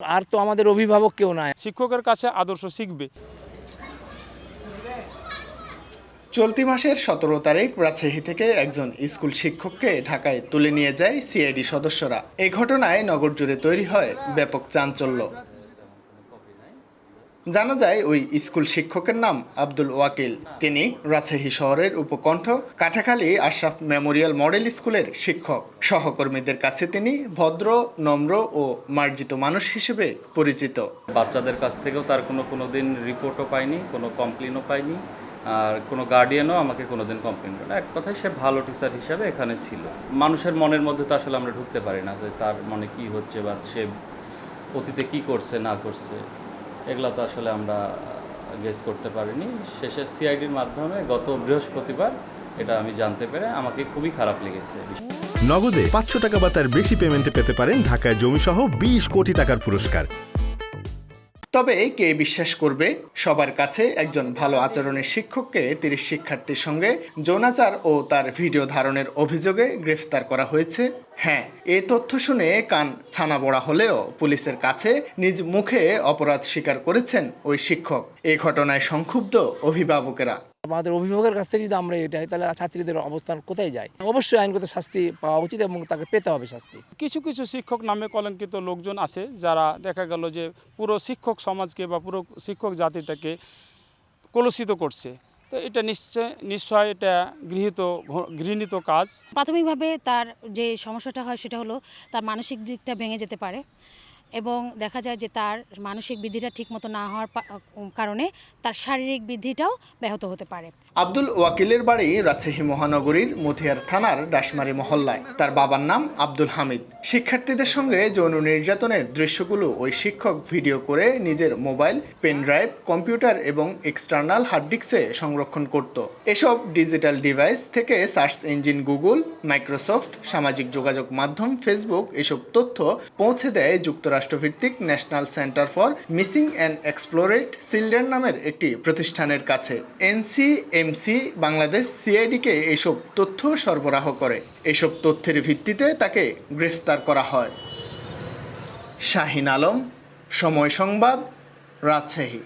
আর তো আমাদের অভিভাবক কেউ নাই। শিক্ষকের কাছে আদর্শ শিখবে। চলতি মাসের 17 তারিখ রাজশাহী থেকে একজন স্কুল শিক্ষককে ঢাকায় তুলে নিয়ে যায় সিআইডি সদস্যরা। এই ঘটনায় নগর জুড়ে তৈরি হয় ব্যাপক চাঞ্চল্য। জানা যায় ওই স্কুল শিক্ষকের নাম আব্দুল ওয়াকিল। তিনি রাজশাহী শহরের উপকণ্ঠ কাটাখালী আশরাফ মেমোরিয়াল মডেল স্কুলের শিক্ষক। সহকর্মীদের কাছে তিনি ভদ্র, নম্র ও মার্জিত মানুষ হিসেবে পরিচিত। বাচ্চাদের কাছ থেকেও তার কোনো দিন রিপোর্টও পাইনি, কোনো কমপ্লেনও পাইনি, আর কোনো গার্ডিয়ানও আমাকে কোনোদিন কমপ্লেন করে না। এক কথায় সে ভালো টিচার হিসাবে এখানে ছিল। মানুষের মনের মধ্যে তো আসলে আমরা ঢুকতে পারি না যে তার মনে কি হচ্ছে বা সে অতীতে কি করছে না করছে, এগুলো তো আসলে আমরা গেস করতে পারিনি। শেষে সিআইডির মাধ্যমে গত বৃহস্পতিবার এটা আমি জানতে পেরে আমাকে খুবই খারাপ লেগেছে। নগদে 500 টাকা বা তার বেশি পেমেন্টে পেতে পারেন ঢাকায় জমিসহ 20 কোটি টাকার পুরস্কার। তবে কে বিশ্বাস করবে? সবার কাছে একজন ভালো আচরণের শিক্ষককে 30 শিক্ষার্থীর সঙ্গে যৌনাচার ও তার ভিডিও ধারণের অভিযোগে গ্রেফতার করা হয়েছে। হ্যাঁ, এই তথ্য শুনে কান ছানা বড়া হলেও পুলিশের কাছে নিজ মুখে অপরাধ স্বীকার করেছেন ওই শিক্ষক। এই ঘটনায় সংক্ষুব্ধ অভিভাবকেরা। আমাদের অভিভাবকের কাছ থেকে যদি আমরা এটাই, তাহলে ছাত্রীদের অবস্থান কোথায় যায়? অবশ্যই আইনগত শাস্তি পাওয়া উচিত এবং তাকে পেতে হবে শাস্তি। কিছু কিছু শিক্ষক নামে কলঙ্কিত লোকজন আছে যারা দেখা গেল যে পুরো শিক্ষক সমাজকে বা পুরো শিক্ষক জাতিটাকে কলুষিত করছে। তো এটা নিশ্চয় এটা ঘৃণিত কাজ। প্রাথমিকভাবে তার যে সমস্যাটা হয় সেটা হলো তার মানসিক দিকটা ভেঙে যেতে পারে এবং দেখা যায় যে তার মানসিক বৃদ্ধিটা ঠিকমতো না হওয়ার কারণে তার শারীরিক বৃদ্ধিটাও ব্যাহত হতে পারে। আব্দুল ওয়াকিলের বাড়ি রাজশাহী মহানগরীর মথিয়ার থানার ডাশমারি মহল্লায়। তার বাবার নাম আব্দুল হামিদ। শিক্ষার্থীদের সঙ্গে যৌন নির্যাতনের দৃশ্যগুলো ওই শিক্ষক ভিডিও করে নিজের মোবাইল, পেন ড্রাইভ, কম্পিউটার এবং এক্সটার্নাল হার্ড ডিস্কে সংরক্ষণ করত। এসব ডিজিটাল ডিভাইস থেকে সার্চ ইঞ্জিন গুগল, মাইক্রোসফট, সামাজিক যোগাযোগ মাধ্যম ফেসবুক এসব তথ্য পৌঁছে দেয় যুক্তরাষ্ট্রভিত্তিক National Center for Missing and Explored Children নামের একটি প্রতিষ্ঠানের কাছে। এনসিএমসি বাংলাদেশ সিআইডিকে এসব তথ্য সরবরাহ করে। এসব তথ্যের ভিত্তিতে তাকে গ্রেফতার করা হয়। শাহিন আলম, সময় সংবাদ, রাজশাহী।